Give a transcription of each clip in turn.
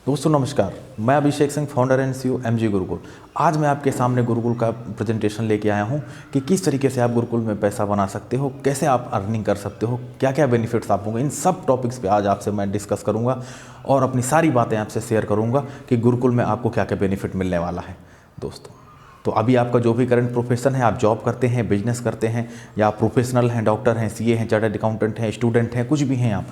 दोस्तों नमस्कार, मैं Abhishek Singh, founder and CEO MG Gurukul. आज मैं आपके सामने गुरुकुल का प्रेजेंटेशन लेके आया हूं कि किस तरीके से आप गुरुकुल में पैसा बना सकते हो, कैसे आप अर्निंग कर सकते हो, क्या क्या बेनिफिट्स आप होंगे। इन सब टॉपिक्स पे आज आपसे मैं डिस्कस करूंगा और अपनी सारी बातें आपसे शेयर करूंगा कि गुरुकुल में आपको क्या क्या बेनिफिट मिलने वाला है। दोस्तों तो अभी आपका जो भी करंट प्रोफेशन है, आप जॉब करते हैं, बिजनेस करते हैं, या आप प्रोफेशनल हैं, डॉक्टर हैं, सीए हैं, चार्टर्ड अकाउंटेंट हैं, स्टूडेंट हैं, कुछ भी हैं आप,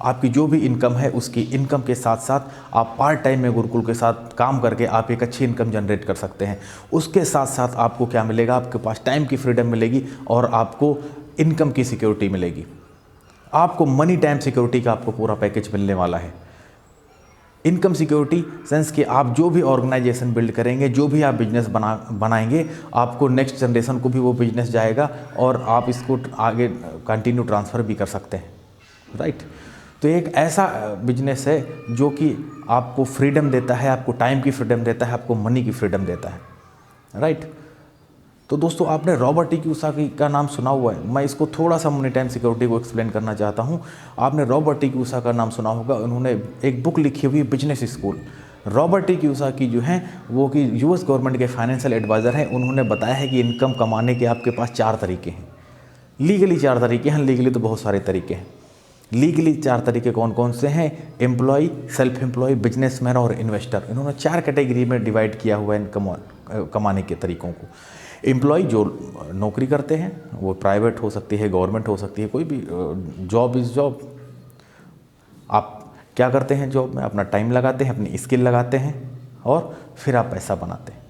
आपकी जो भी इनकम है उसकी इनकम के साथ साथ आप पार्ट टाइम में गुरुकुल के साथ काम करके आप एक अच्छी इनकम जनरेट कर सकते हैं। उसके साथ साथ आपको क्या मिलेगा, आपके पास टाइम की फ्रीडम मिलेगी और आपको इनकम की सिक्योरिटी मिलेगी। आपको मनी टाइम सिक्योरिटी का आपको पूरा पैकेज मिलने वाला है। इनकम सिक्योरिटी सेंस कि आप जो भी ऑर्गेनाइजेशन बिल्ड करेंगे, जो भी आप बिजनेस बनाएंगे, आपको नेक्स्ट जनरेशन को भी वो बिजनेस जाएगा और आप इसको आगे कंटिन्यू ट्रांसफ़र भी कर सकते हैं, राइट। तो एक ऐसा बिजनेस है जो कि आपको फ्रीडम देता है, आपको टाइम की फ्रीडम देता है, आपको मनी की फ्रीडम देता है, राइट। तो दोस्तों आपने रॉबर्ट टी कियोसाकी का नाम सुना हुआ है। मैं इसको थोड़ा सा मनी टाइम सिक्योरिटी को एक्सप्लेन करना चाहता हूँ। आपने रॉबर्ट टी कियोसाकी का नाम सुना होगा। उन्होंने एक बुक लिखी हुई है, business school. Robert T Kiyosaki जो हैं वो कि यूएस गवर्नमेंट के फाइनेंशियल एडवाइज़र हैं। उन्होंने बताया है कि इनकम कमाने के आपके पास 4 तरीके हैं। लीगली 4 तरीके हैं, लीगली तो बहुत सारे तरीके हैं। लीगली 4 तरीके कौन कौन से हैं? एम्प्लॉय, सेल्फ एम्प्लॉय, बिजनेसमैन और इन्वेस्टर। इन्होंने 4 कैटेगरी में डिवाइड किया हुआ है इनकम कमाने के तरीकों को। एम्प्लॉय जो नौकरी करते हैं, वो प्राइवेट हो सकती है, गवर्नमेंट हो सकती है, कोई भी जॉब इज़ जॉब। आप क्या करते हैं जॉब में? अपना टाइम लगाते हैं, अपनी स्किल लगाते हैं और फिर आप पैसा बनाते हैं।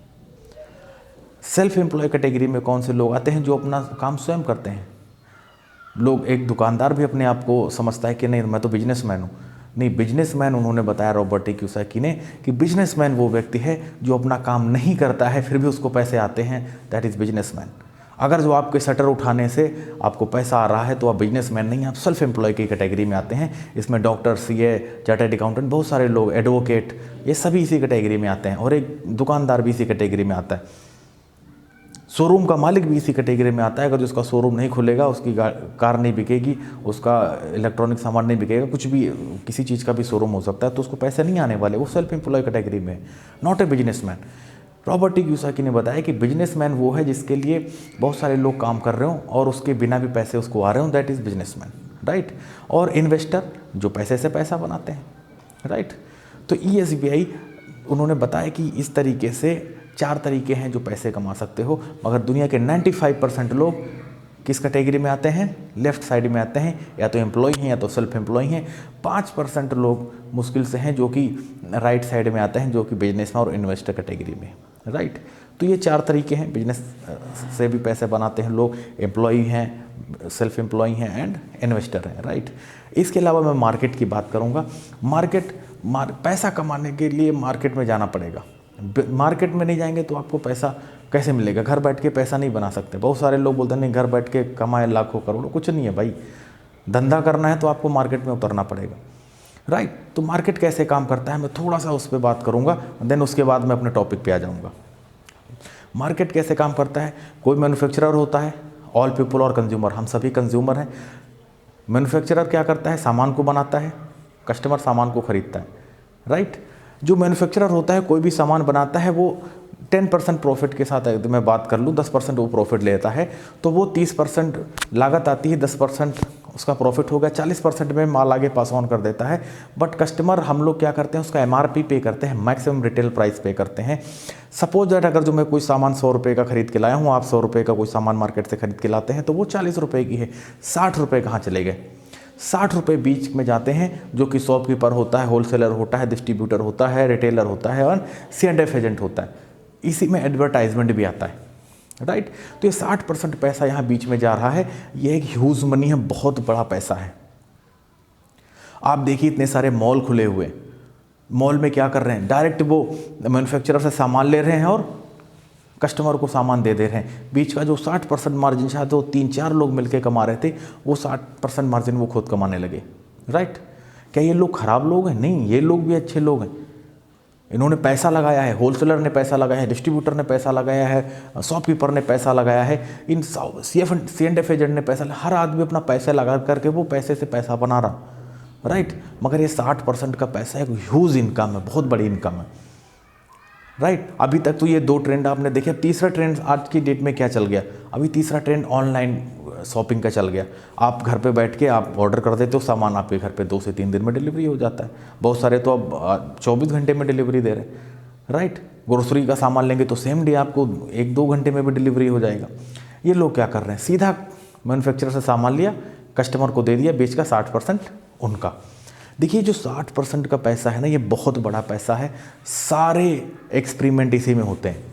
सेल्फ एम्प्लॉय कैटेगरी में कौन से लोग आते हैं? जो अपना काम स्वयं करते हैं। लोग, एक दुकानदार भी अपने आप को समझता है कि नहीं मैं तो बिजनेसमैन हूँ। नहीं, बिजनेसमैन उन्होंने बताया रॉबर्ट टी कियोसाकी ने कि बिजनेसमैन वो व्यक्ति है जो अपना काम नहीं करता है फिर भी उसको पैसे आते हैं, दैट इज़ बिजनेसमैन। अगर जो आपके शटर उठाने से आपको पैसा आ रहा है तो आप बिजनेसमैन नहीं, आप सेल्फ एम्प्लॉय की कैटेगरी में आते हैं। इसमें डॉक्टर, सीए, चार्टर्ड अकाउंटेंट, बहुत सारे लोग, एडवोकेट, ये सभी इसी कैटेगरी में आते हैं। और एक दुकानदार भी इसी कैटेगरी में आता है। शोरूम का मालिक भी इसी कैटेगरी में आता है। अगर उसका शोरूम नहीं खुलेगा, उसकी कार नहीं बिकेगी, उसका इलेक्ट्रॉनिक सामान नहीं बिकेगा, कुछ भी, किसी चीज़ का भी शोरूम हो सकता है, तो उसको पैसे नहीं आने वाले। वो सेल्फ एम्प्लॉय कैटेगरी में, not a businessman. Robert T Kiyosaki ने बताया कि बिजनेसमैन वो है जिसके लिए बहुत सारे लोग काम कर रहे हो और उसके बिना भी पैसे उसको आ रहे हो, दैट इज़ बिजनेसमैन, राइट। और इन्वेस्टर जो पैसे से पैसा बनाते हैं, राइट। तो ESBI उन्होंने बताया कि इस तरीके से 4 तरीके हैं जो पैसे कमा सकते हो। मगर दुनिया के 95% लोग किस कैटेगरी में आते हैं? लेफ्ट साइड में आते हैं, या तो एम्प्लॉय हैं या तो सेल्फ एम्प्लॉय हैं। 5% लोग मुश्किल से हैं जो कि राइट साइड में आते हैं, जो कि बिजनेस में और इन्वेस्टर कैटेगरी में, राइट। तो ये 4 तरीके हैं। बिजनेस से भी पैसे बनाते हैं लोग, एम्प्लॉय हैं, सेल्फ एम्प्लॉय हैं एंड इन्वेस्टर हैं, राइट। इसके अलावा मैं मार्केट की बात करूँगा। पैसा कमाने के लिए मार्केट में जाना पड़ेगा। मार्केट में नहीं जाएंगे तो आपको पैसा कैसे मिलेगा? घर बैठ के पैसा नहीं बना सकते। बहुत सारे लोग बोलते हैं नहीं, घर बैठ के कमाए लाखों करोड़ों, कुछ नहीं है भाई। धंधा करना है तो आपको मार्केट में उतरना पड़ेगा, राइट। तो मार्केट कैसे काम करता है मैं थोड़ा सा उस पर बात करूँगा, देन उसके बाद मैं अपने टॉपिक पे आ जाऊँगा। मार्केट कैसे काम करता है? कोई मैन्युफैक्चरर होता है, ऑल पीपल और कंज्यूमर, हम सभी कंज्यूमर हैं। मैन्युफैक्चरर क्या करता है? सामान को बनाता है, कस्टमर सामान को खरीदता है, राइट। जो मैन्युफैक्चरर होता है, कोई भी सामान बनाता है, वो 10% प्रॉफिट के साथ, अगर मैं बात कर लूँ 10% वो प्रॉफिट लेता है, तो वो 30% लागत आती है, 10% उसका प्रॉफिट होगा, 40% में माल आगे पास ऑन कर देता है। बट कस्टमर, हम लोग क्या करते हैं, उसका MRP पे करते हैं, मैक्सिमम रिटेल प्राइस पे करते हैं। सपोज दैट अगर जो मैं कोई सामान 100 रुपये का खरीद के लाया हूँ, आप 100 रुपये का कोई सामान मार्केट से खरीद के लाते हैं, तो वो 40 रुपये की है। 60 रुपये कहाँ चले गए? 60 रुपये बीच में जाते हैं, जो कि शॉपकीपर होता है, होलसेलर होता है, डिस्ट्रीब्यूटर होता है, रिटेलर होता है और C&F एजेंट होता है। इसी में एडवर्टाइजमेंट भी आता है, राइट। तो ये 60% पैसा यहाँ बीच में जा रहा है। ये एक ह्यूज मनी है, बहुत बड़ा पैसा है। आप देखिए इतने सारे मॉल खुले हुए, मॉल में क्या कर रहे हैं? डायरेक्ट वो मैन्युफैक्चरर से सामान ले रहे हैं और कस्टमर को सामान दे रहे हैं। बीच का जो 60% मार्जिन शायद वो 3-4 लोग मिलकर कमा रहे थे, वो 60% मार्जिन वो खुद कमाने लगे, राइट। क्या ये लोग खराब लोग हैं? नहीं, ये लोग भी अच्छे लोग हैं। इन्होंने पैसा लगाया है, होलसेलर ने पैसा लगाया है, डिस्ट्रीब्यूटर ने पैसा लगाया है, शॉपकीपर ने पैसा लगाया है, इन C&F एजेंट ने पैसा, हर आदमी अपना पैसा लगा करके वो पैसे से पैसा बना रहा, राइट। मगर ये 60% का पैसा एक ह्यूज इनकम है, बहुत बड़ी इनकम है, राइट। अभी तक तो ये 2 ट्रेंड आपने देखे। तीसरा ट्रेंड आज की डेट में क्या चल गया, अभी तीसरा ट्रेंड ऑनलाइन शॉपिंग का चल गया। आप घर पे बैठ के आप ऑर्डर कर देते हो, सामान आपके घर पे 2 से 3 दिन में डिलीवरी हो जाता है। बहुत सारे तो अब 24 घंटे में डिलीवरी दे रहे हैं, राइट। ग्रोसरी का सामान लेंगे तो सेम डे आपको 1-2 घंटे में भी डिलीवरी हो जाएगा। ये लोग क्या कर रहे हैं, सीधा मैन्युफैक्चरर से सामान लिया, कस्टमर को दे दिया, बेच का 60% उनका। देखिए जो 60% का पैसा है ना, ये बहुत बड़ा पैसा है। सारे एक्सपेरिमेंट इसी में होते हैं।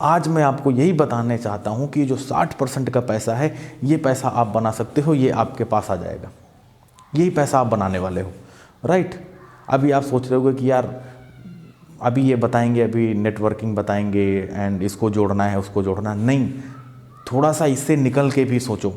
आज मैं आपको यही बताने चाहता हूँ कि जो 60% का पैसा है, ये पैसा आप बना सकते हो, ये आपके पास आ जाएगा। यही पैसा आप बनाने वाले हो, राइट। अभी आप सोच रहे होगे कि यार अभी ये बताएंगे, अभी नेटवर्किंग बताएंगे एंड इसको जोड़ना है उसको जोड़ना है, नहीं। थोड़ा सा इससे निकल के भी सोचो,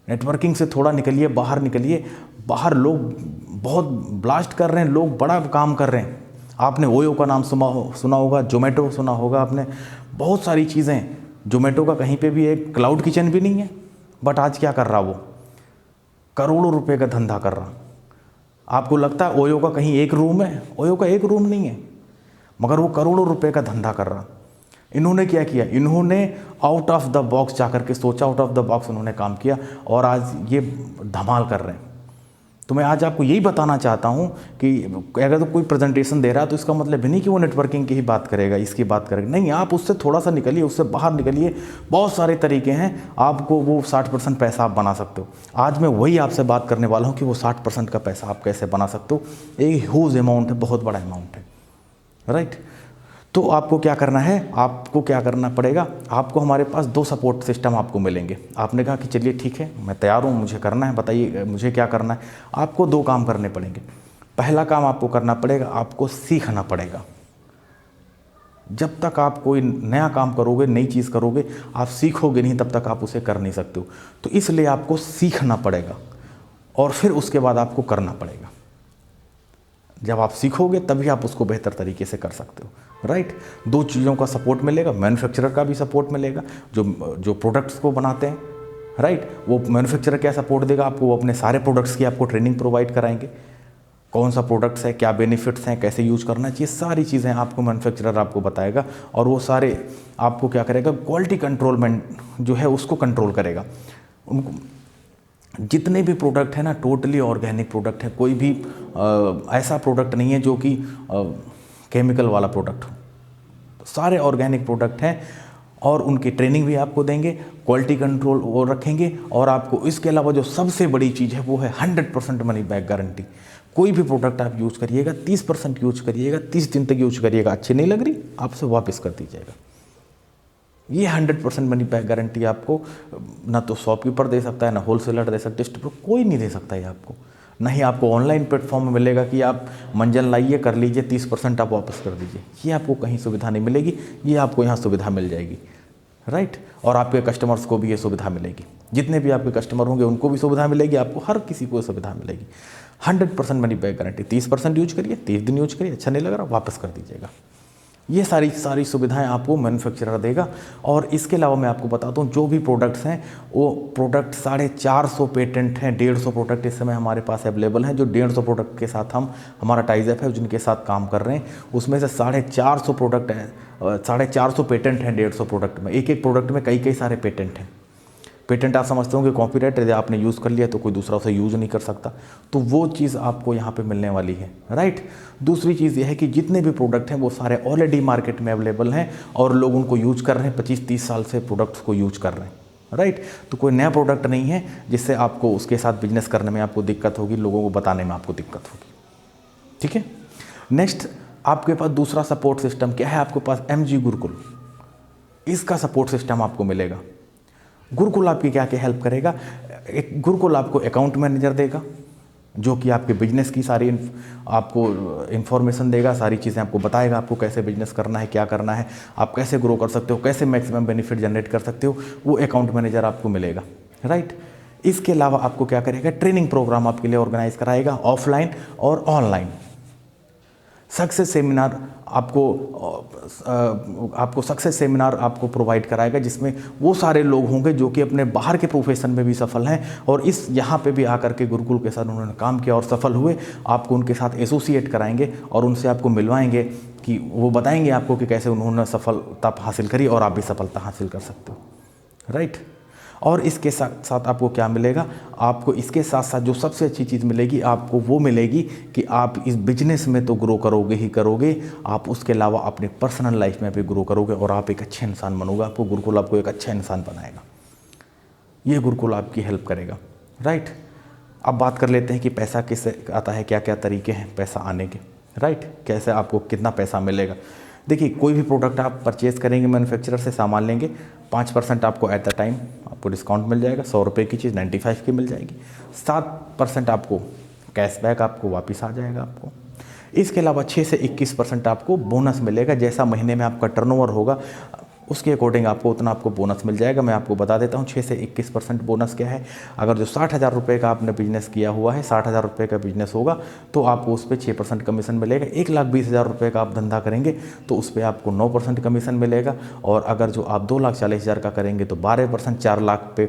नेटवर्किंग से थोड़ा निकलिए, बाहर निकलिए। बाहर लोग बहुत ब्लास्ट कर रहे हैं, लोग बड़ा काम कर रहे हैं। आपने ओयो का नाम सुना होगा, जोमेटो सुना होगा आपने, बहुत सारी चीज़ें। जोमेटो का कहीं पे भी एक क्लाउड किचन भी नहीं है, बट आज क्या कर रहा वो, करोड़ों रुपए का धंधा कर रहा। आपको लगता है ओयो का कहीं एक रूम है, ओयो का एक रूम नहीं है, मगर वो करोड़ों रुपए का धंधा कर रहा। इन्होंने क्या किया, इन्होंने आउट ऑफ द बॉक्स जा करके सोचा, आउट ऑफ द बॉक्स उन्होंने काम किया और आज ये धमाल कर रहे हैं। तो मैं आज आपको यही बताना चाहता हूँ कि अगर तो कोई प्रेजेंटेशन दे रहा है तो इसका मतलब नहीं कि वो नेटवर्किंग की ही बात करेगा, इसकी बात करेगा, नहीं। आप उससे थोड़ा सा निकलिए, उससे बाहर निकलिए। बहुत सारे तरीके हैं, आपको वो 60% पैसा आप बना सकते हो। आज मैं वही आपसे बात करने वाला हूँ कि वो 60% का पैसा आप कैसे बना सकते हो। एक ह्यूज अमाउंट है, बहुत बड़ा अमाउंट है, राइट। तो आपको क्या करना है, आपको क्या करना पड़ेगा, आपको हमारे पास 2 सपोर्ट सिस्टम आपको मिलेंगे। आपने कहा कि चलिए ठीक है, मैं तैयार हूँ, मुझे करना है, बताइए मुझे क्या करना है। आपको 2 काम करने पड़ेंगे। पहला काम आपको करना पड़ेगा, आपको सीखना पड़ेगा। जब तक आप कोई नया काम करोगे, नई चीज़ करोगे, आप सीखोगे नहीं, तब तक आप उसे कर नहीं सकते हो। तो इसलिए आपको सीखना पड़ेगा और फिर उसके बाद आपको करना पड़ेगा। जब आप सीखोगे तभी आप उसको बेहतर तरीके से कर सकते हो, राइट। 2 चीज़ों का सपोर्ट मिलेगा, मैन्युफैक्चरर का भी सपोर्ट मिलेगा, जो प्रोडक्ट्स को बनाते हैं, राइट। वो मैन्युफैक्चरर क्या सपोर्ट देगा आपको, वो अपने सारे प्रोडक्ट्स की आपको ट्रेनिंग प्रोवाइड कराएंगे। कौन सा प्रोडक्ट्स है, क्या बेनिफिट्स हैं, कैसे यूज करना चाहिए, सारी चीज़ें आपको मैन्युफैक्चरर आपको बताएगा। और वो सारे आपको क्या करेगा, क्वालिटी कंट्रोलमेंट जो है उसको कंट्रोल करेगा। उनको जितने भी प्रोडक्ट है ना, टोटली ऑर्गेनिक प्रोडक्ट है। कोई भी ऐसा प्रोडक्ट नहीं है जो कि केमिकल वाला प्रोडक्ट हो। तो सारे ऑर्गेनिक प्रोडक्ट हैं और उनकी ट्रेनिंग भी आपको देंगे, क्वालिटी कंट्रोल वो रखेंगे। और आपको इसके अलावा जो सबसे बड़ी चीज़ है वो है 100% मनी बैक गारंटी। कोई भी प्रोडक्ट आप यूज़ करिएगा, 30% यूज करिएगा, 30 दिन तक यूज करिएगा, अच्छी नहीं लग रही आपसे वापस कर दीजिएगा। ये 100% मनी बैक गारंटी आपको ना तो शॉपकीपर दे सकता है, ना होलसेलर दे सकता है, डिस्ट्रीब्यूटर कोई नहीं दे सकता है आपको। नहीं आपको ऑनलाइन प्लेटफॉर्म में मिलेगा कि आप मंजन लाइए, कर लीजिए, 30% आप वापस कर दीजिए। ये आपको कहीं सुविधा नहीं मिलेगी, ये आपको यहाँ सुविधा मिल जाएगी, राइट। और आपके कस्टमर्स को भी ये सुविधा मिलेगी, जितने भी आपके कस्टमर होंगे उनको भी सुविधा मिलेगी, आपको हर किसी को सुविधा मिलेगी। 100% मनी बैक गारंटी, 30% यूज करिए, 30 दिन यूज करिए, अच्छा नहीं लग रहा वापस कर दीजिएगा। ये सारी सुविधाएं आपको मैन्युफैक्चरर देगा। और इसके अलावा मैं आपको बताता हूँ, जो भी प्रोडक्ट्स हैं वो प्रोडक्ट 450 पेटेंट हैं। 150 प्रोडक्ट इस समय हमारे पास अवेलेबल हैं, जो 150 प्रोडक्ट के साथ हमारा टाइजअप है, जिनके साथ काम कर रहे हैं। उसमें से 450 प्रोडक्ट हैं, 450 पेटेंट हैं 150 प्रोडक्ट में। एक एक प्रोडक्ट में कई सारे पेटेंट हैं। पेटेंट आप समझते हो कि कॉपीराइट, यदि आपने यूज़ कर लिया तो कोई दूसरा उसे यूज़ नहीं कर सकता। तो वो चीज़ आपको यहाँ पे मिलने वाली है, राइट। दूसरी चीज़ ये है कि जितने भी प्रोडक्ट हैं वो सारे ऑलरेडी मार्केट में अवेलेबल हैं और लोग उनको यूज़ कर रहे हैं, 25-30 साल से प्रोडक्ट्स को यूज़ कर रहे हैं, राइट। तो कोई नया प्रोडक्ट नहीं है जिससे आपको उसके साथ बिजनेस करने में आपको दिक्कत होगी, लोगों को बताने में आपको दिक्कत होगी, ठीक है। नेक्स्ट आपके पास दूसरा सपोर्ट सिस्टम क्या है, आपके पास MG गुरुकुल, इसका सपोर्ट सिस्टम आपको मिलेगा। गुरुकुल आपकी क्या क्या हेल्प करेगा, एक गुरुकुल आपको अकाउंट मैनेजर देगा जो कि आपके बिजनेस की सारी आपको इन्फॉर्मेशन देगा, सारी चीज़ें आपको बताएगा, आपको कैसे बिजनेस करना है, क्या करना है, आप कैसे ग्रो कर सकते हो, कैसे मैक्सिमम बेनिफिट जनरेट कर सकते हो, वो अकाउंट मैनेजर आपको मिलेगा, राइट। इसके अलावा आपको क्या करेगा, ट्रेनिंग प्रोग्राम आपके लिए ऑर्गेनाइज कराएगा, ऑफलाइन और ऑनलाइन। सक्सेस सेमिनार आपको सक्सेस सेमिनार आपको प्रोवाइड कराएगा, जिसमें वो सारे लोग होंगे जो कि अपने बाहर के प्रोफेशन में भी सफल हैं और इस यहाँ पे भी आकर के गुरुकुल के साथ उन्होंने काम किया और सफल हुए। आपको उनके साथ एसोसिएट कराएंगे और उनसे आपको मिलवाएंगे कि वो बताएंगे आपको कि कैसे उन्होंने सफलता हासिल करी और आप भी सफलता हासिल कर सकते हो, राइट। और इसके साथ साथ आपको क्या मिलेगा, आपको इसके साथ साथ जो सबसे अच्छी चीज़ मिलेगी आपको वो मिलेगी कि आप इस बिजनेस में तो ग्रो करोगे ही करोगे, आप उसके अलावा अपने पर्सनल लाइफ में भी ग्रो करोगे और आप एक अच्छे इंसान बनोगे। आपको गुरुकुल आपको एक अच्छा इंसान बनाएगा, ये गुरुकुल आपकी हेल्प करेगा, राइट। अब बात कर लेते हैं कि पैसा किससे आता है, क्या क्या तरीके हैं पैसा आने के, राइट। कैसे आपको कितना पैसा मिलेगा। देखिए, कोई भी प्रोडक्ट आप परचेज़ करेंगे, मैन्युफैक्चरर से सामान लेंगे, 5% आपको एट द टाइम आपको डिस्काउंट मिल जाएगा। 100 रुपये की चीज़ 95 की मिल जाएगी। 7% आपको कैशबैक आपको वापस आ जाएगा आपको। इसके अलावा 6 से 21% आपको बोनस मिलेगा। जैसा महीने में आपका टर्नओवर होगा उसके अकॉर्डिंग आपको उतना आपको बोनस मिल जाएगा। मैं आपको बता देता हूँ 6 से 21% बोनस क्या है। अगर जो 60,000 रुपये का आपने बिजनेस किया हुआ है, 60,000 रुपये का बिजनेस होगा तो आपको उस पर 6% कमीशन मिलेगा। 1,20,000 रुपये का आप धंधा करेंगे तो उस पर आपको 9% कमीशन मिलेगा। और अगर जो आप 2,40,000 का करेंगे तो 12%, 4 लाख पे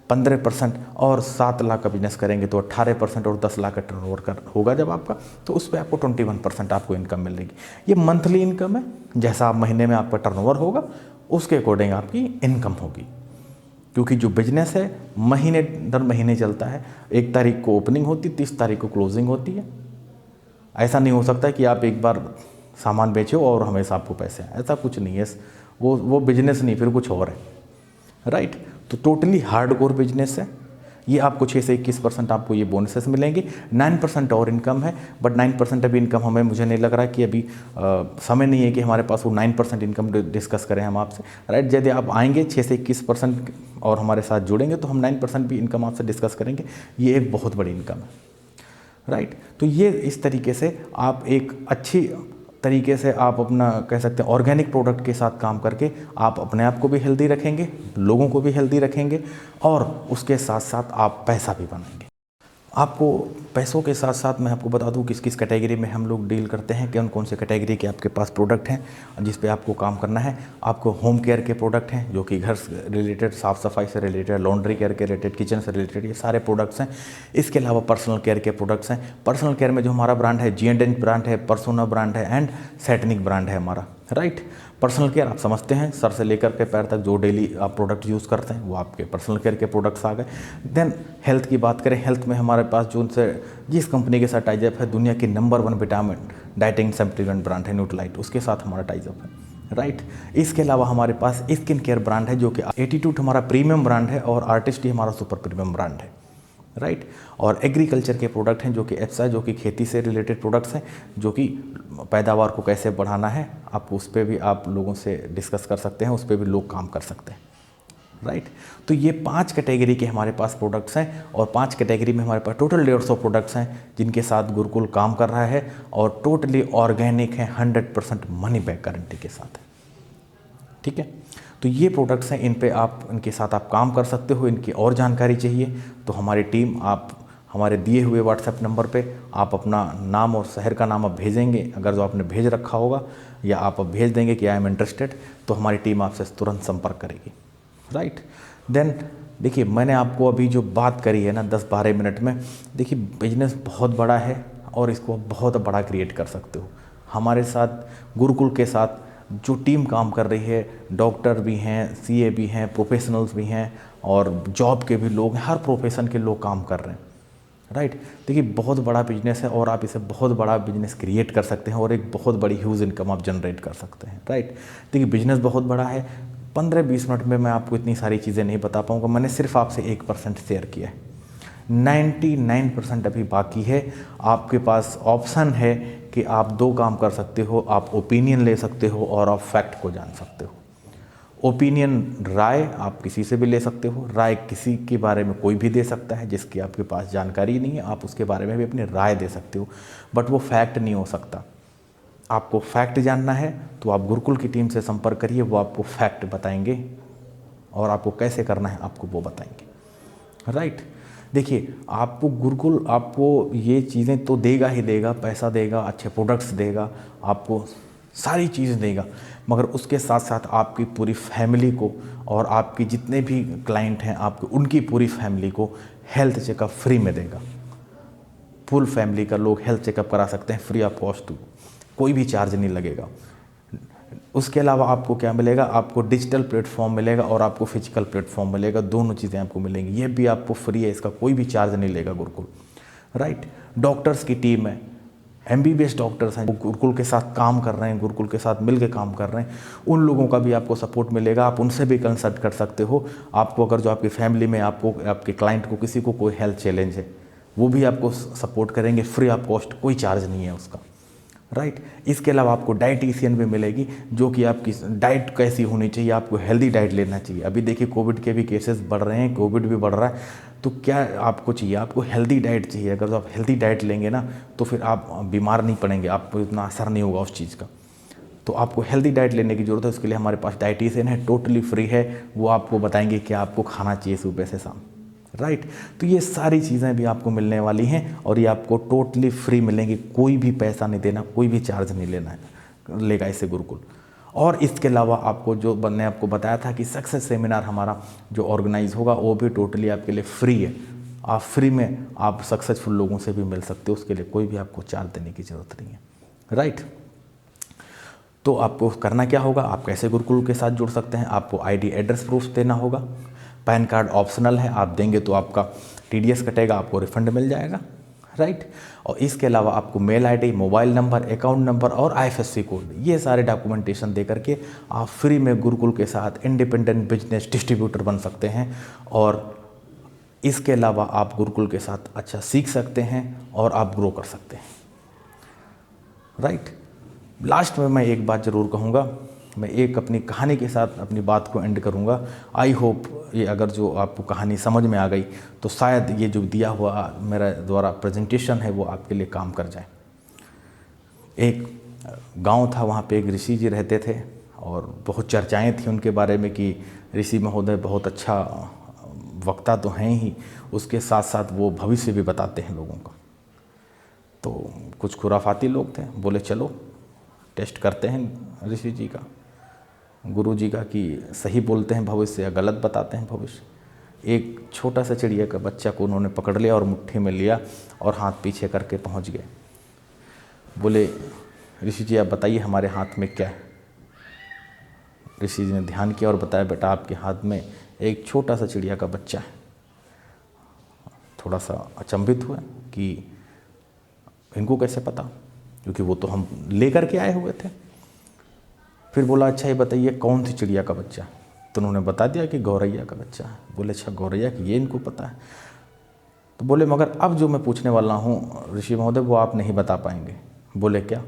15% और 7 लाख का बिजनेस करेंगे तो 18% और 10 लाख का टर्नओवर कर होगा जब आपका, तो उस पर आपको 21% आपको इनकम मिलेगी। ये मंथली इनकम है, जैसा आप महीने में आपका टर्नओवर होगा उसके अकॉर्डिंग आपकी इनकम होगी। क्योंकि जो बिजनेस है महीने दर महीने चलता है। 1 तारीख को ओपनिंग होती, 30 तारीख को क्लोजिंग होती है। ऐसा नहीं हो सकता कि आप एक बार सामान बेचो और हमेशा आपको पैसे आए, ऐसा कुछ नहीं है। वो बिजनेस नहीं, फिर कुछ और है, राइट। तो टोटली हार्डकोर बिजनेस है ये। आपको 6 से 21% आपको ये बोनसेस मिलेंगे। 9% और इनकम है, बट 9% अभी इनकम मुझे नहीं लग रहा कि अभी समय नहीं है कि हमारे पास वो 9% इनकम डिस्कस करें हम आपसे, राइट। यदि आप आएंगे 6 से 21% और हमारे साथ जुड़ेंगे तो हम 9% भी इनकम आपसे डिस्कस करेंगे। ये एक बहुत बड़ी इनकम है, राइट। तो ये इस तरीके से आप एक अच्छी तरीके से आप अपना कह सकते हैं ऑर्गेनिक प्रोडक्ट के साथ काम करके आप अपने आप को भी हेल्दी रखेंगे, लोगों को भी हेल्दी रखेंगे और उसके साथ साथ आप पैसा भी बनाएंगे। आपको पैसों के साथ साथ मैं आपको बता दूं किस किस कैटेगरी में हम लोग डील करते हैं, कौन कौन से कैटेगरी के आपके पास प्रोडक्ट हैं जिस पे आपको काम करना है। आपको होम केयर के प्रोडक्ट हैं जो कि घर से रिलेटेड, साफ़ सफाई से रिलेटेड, लॉन्ड्री केयर के रिलेटेड, किचन से रिलेटेड, ये सारे प्रोडक्ट्स हैं। इसके अलावा पर्सनल केयर के प्रोडक्ट्स हैं। पर्सनल केयर में जो हमारा ब्रांड है G&N ब्रांड है, पर्सोना ब्रांड है एंड सेटनिक ब्रांड है हमारा, राइट। पर्सनल केयर आप समझते हैं, सर से लेकर के पैर तक जो डेली आप प्रोडक्ट यूज़ करते हैं वो आपके पर्सनल केयर के प्रोडक्ट्स आ गए। देन हेल्थ की बात करें, हेल्थ में हमारे पास जो उनसे जिस कंपनी के साथ टाइजअप है, दुनिया की number 1 vitamin dieting supplement brand है न्यूट्रालाइट, उसके साथ हमारा टाइजअप है, राइट। इसके अलावा हमारे पास स्किन केयर ब्रांड है जो कि एटीट्यूड हमारा प्रीमियम ब्रांड है और आर्टिस्ट ही हमारा सुपर प्रीमियम ब्रांड है, राइट। और एग्रीकल्चर के प्रोडक्ट हैं जो कि एप्सा, जो कि खेती से रिलेटेड प्रोडक्ट्स हैं, जो कि पैदावार को कैसे बढ़ाना है आप उस पर भी आप लोगों से डिस्कस कर सकते हैं, उस पर भी लोग काम कर सकते हैं, राइट। तो ये 5 कैटेगरी के हमारे पास प्रोडक्ट्स हैं और 5 कैटेगरी में हमारे पास टोटल 150 प्रोडक्ट्स हैं जिनके साथ गुरुकुल काम कर रहा है और टोटली ऑर्गेनिक है, 100% मनी बैक गारंटी के साथ है, ठीक है। तो ये प्रोडक्ट्स हैं, इन पे आप इनके साथ आप काम कर सकते हो। इनकी और जानकारी चाहिए तो हमारी टीम, आप हमारे दिए हुए व्हाट्सएप नंबर पे आप अपना नाम और शहर का नाम आप भेजेंगे, अगर जो आपने भेज रखा होगा या आप भेज देंगे कि आई एम इंटरेस्टेड, तो हमारी टीम आपसे तुरंत संपर्क करेगी, राइट। देन देखिए, मैंने आपको अभी जो बात करी है ना 10-12 मिनट में, देखिए बिजनेस बहुत बड़ा है और इसको बहुत बड़ा क्रिएट कर सकते हो। हमारे साथ गुरुकुल के साथ जो टीम काम कर रही है, डॉक्टर भी हैं, सीए भी हैं, प्रोफेशनल्स भी हैं और जॉब के भी लोग हैं, हर प्रोफेशन के लोग काम कर रहे हैं, राइट। देखिए बहुत बड़ा बिजनेस है और आप इसे बहुत बड़ा बिजनेस क्रिएट कर सकते हैं और एक बहुत बड़ी ह्यूज इनकम आप जनरेट कर सकते हैं, राइट। देखिए बिजनेस बहुत बड़ा है, 15-20 मिनट में मैं आपको इतनी सारी चीज़ें नहीं बता पाऊँगा। मैंने सिर्फ आपसे 1% शेयर किया है, 99% अभी बाकी है। आपके पास ऑप्शन है कि आप 2 काम कर सकते हो, आप ओपिनियन ले सकते हो और आप फैक्ट को जान सकते हो। ओपिनियन राय आप किसी से भी ले सकते हो, राय किसी के बारे में कोई भी दे सकता है जिसकी आपके पास जानकारी नहीं है, आप उसके बारे में भी अपनी राय दे सकते हो, बट वो फैक्ट नहीं हो सकता। आपको फैक्ट जानना है तो आप गुरुकुल की टीम से संपर्क करिए, वो आपको फैक्ट बताएंगे और आपको कैसे करना है आपको वो बताएंगे, राइट। देखिए, आपको गुरुकुल आपको ये चीज़ें तो देगा ही देगा, पैसा देगा, अच्छे प्रोडक्ट्स देगा, आपको सारी चीज़ें देगा, मगर उसके साथ साथ आपकी पूरी फैमिली को और आपके जितने भी क्लाइंट हैं आपके, उनकी पूरी फैमिली को हेल्थ चेकअप फ्री में देगा। फुल फैमिली का लोग हेल्थ चेकअप करा सकते हैं फ्री ऑफ कॉस्ट, कोई भी चार्ज नहीं लगेगा। उसके अलावा आपको क्या मिलेगा, आपको डिजिटल प्लेटफॉर्म मिलेगा और आपको फिजिकल प्लेटफॉर्म मिलेगा, दोनों चीज़ें आपको मिलेंगी। ये भी आपको फ्री है, इसका कोई भी चार्ज नहीं लेगा गुरुकुल, राइट। डॉक्टर्स की टीम है, MBBS डॉक्टर्स हैं, गुरुकुल के साथ काम कर रहे हैं, गुरुकुल के साथ मिलकर काम कर रहे हैं, उन लोगों का भी आपको सपोर्ट मिलेगा। आप उनसे भी कंसल्ट कर सकते हो। आपको अगर जो आपकी फैमिली में आपको आपके क्लाइंट को किसी को कोई हेल्थ चैलेंज है, वो भी आपको सपोर्ट करेंगे फ्री ऑफ कॉस्ट, कोई चार्ज नहीं है उसका, राइट। इसके अलावा आपको डाइटिशियन भी मिलेगी, जो कि आपकी डाइट कैसी होनी चाहिए, आपको हेल्दी डाइट लेना चाहिए। अभी देखिए कोविड के भी केसेस बढ़ रहे हैं, कोविड भी बढ़ रहा है, तो क्या आपको चाहिए, आपको हेल्दी डाइट चाहिए। अगर तो आप हेल्दी डाइट लेंगे ना तो फिर आप बीमार नहीं पड़ेंगे, आपको इतना असर नहीं होगा उस चीज़ का। तो आपको हेल्दी डाइट लेने की ज़रूरत है, उसके लिए हमारे पास डाइटिशियन है, टोटली फ्री है। वो आपको बताएंगे क्या आपको खाना चाहिए सुबह से शाम, राइट। तो ये सारी चीज़ें भी आपको मिलने वाली हैं और ये आपको टोटली फ्री मिलेंगी, कोई भी पैसा नहीं देना, कोई भी चार्ज नहीं लेगा इससे गुरुकुल। और इसके अलावा आपको जो मैंने आपको बताया था कि सक्सेस सेमिनार हमारा जो ऑर्गेनाइज होगा वो भी टोटली आपके लिए फ्री है। आप फ्री में आप सक्सेसफुल लोगों से भी मिल सकते हो, उसके लिए कोई भी आपको चार्ज देने की ज़रूरत नहीं है, राइट। तो आपको करना क्या होगा, आप कैसे गुरुकुल के साथ जुड़ सकते हैं, आपको ID एड्रेस प्रूफ देना होगा। पैन कार्ड ऑप्शनल है, आप देंगे तो आपका TDS कटेगा, आपको रिफंड मिल जाएगा, राइट। और इसके अलावा आपको mail ID, mobile number, account number और IFSC कोड, ये सारे डॉक्यूमेंटेशन दे करके आप फ्री में गुरुकुल के साथ इंडिपेंडेंट बिजनेस डिस्ट्रीब्यूटर बन सकते हैं। और इसके अलावा आप गुरुकुल के साथ अच्छा सीख सकते हैं और आप ग्रो कर सकते हैं, राइट। लास्ट में मैं एक बात ज़रूर कहूँगा, मैं एक अपनी कहानी के साथ अपनी बात को एंड करूँगा। आई होप ये अगर जो आपको कहानी समझ में आ गई तो शायद ये जो दिया हुआ मेरा द्वारा प्रेजेंटेशन है वो आपके लिए काम कर जाए। एक गांव था, वहाँ पे एक ऋषि जी रहते थे और बहुत चर्चाएं थी उनके बारे में कि ऋषि महोदय बहुत अच्छा वक्ता तो हैं ही, उसके साथ साथ वो भविष्य भी बताते हैं लोगों का। तो कुछ खुराफाती लोग थे, बोले चलो टेस्ट करते हैं ऋषि जी का, गुरु जी का, कि सही बोलते हैं भविष्य या गलत बताते हैं भविष्य। एक छोटा सा चिड़िया का बच्चा को उन्होंने पकड़ लिया और मुट्ठी में लिया और हाथ पीछे करके पहुंच गए। बोले ऋषि जी आप बताइए हमारे हाथ में क्या है। ऋषि जी ने ध्यान किया और बताया बेटा आपके हाथ में एक छोटा सा चिड़िया का बच्चा है। थोड़ा सा अचंभित हुए कि इनको कैसे पता, क्योंकि वो तो हम लेकर के आए हुए थे। फिर बोला अच्छा ये बताइए कौन सी चिड़िया का बच्चा है, तो उन्होंने बता दिया कि गौरैया का बच्चा है। बोले अच्छा गौरैया की, ये इनको पता है। तो बोले मगर अब जो मैं पूछने वाला हूँ ऋषि महोदय वो आप नहीं बता पाएंगे। बोले क्या?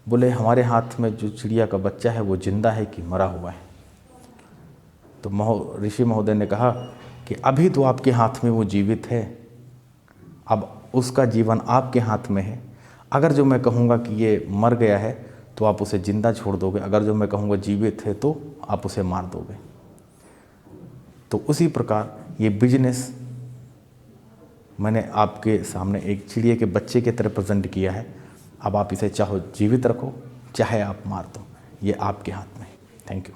बोले हमारे हाथ में जो चिड़िया का बच्चा है वो जिंदा है कि मरा हुआ है। तो ऋषि महोदय ने कहा कि अभी तो आपके हाथ में वो जीवित है, अब उसका जीवन आपके हाथ में है। अगर जो मैं कहूँगा कि ये मर गया है तो आप उसे जिंदा छोड़ दोगे, अगर जो मैं कहूँगा जीवित है तो आप उसे मार दोगे। तो उसी प्रकार ये बिजनेस मैंने आपके सामने एक चिड़िया के बच्चे की तरह प्रेजेंट किया है। अब आप इसे चाहो जीवित रखो चाहे आप मार दो, ये आपके हाथ में है। Thank you.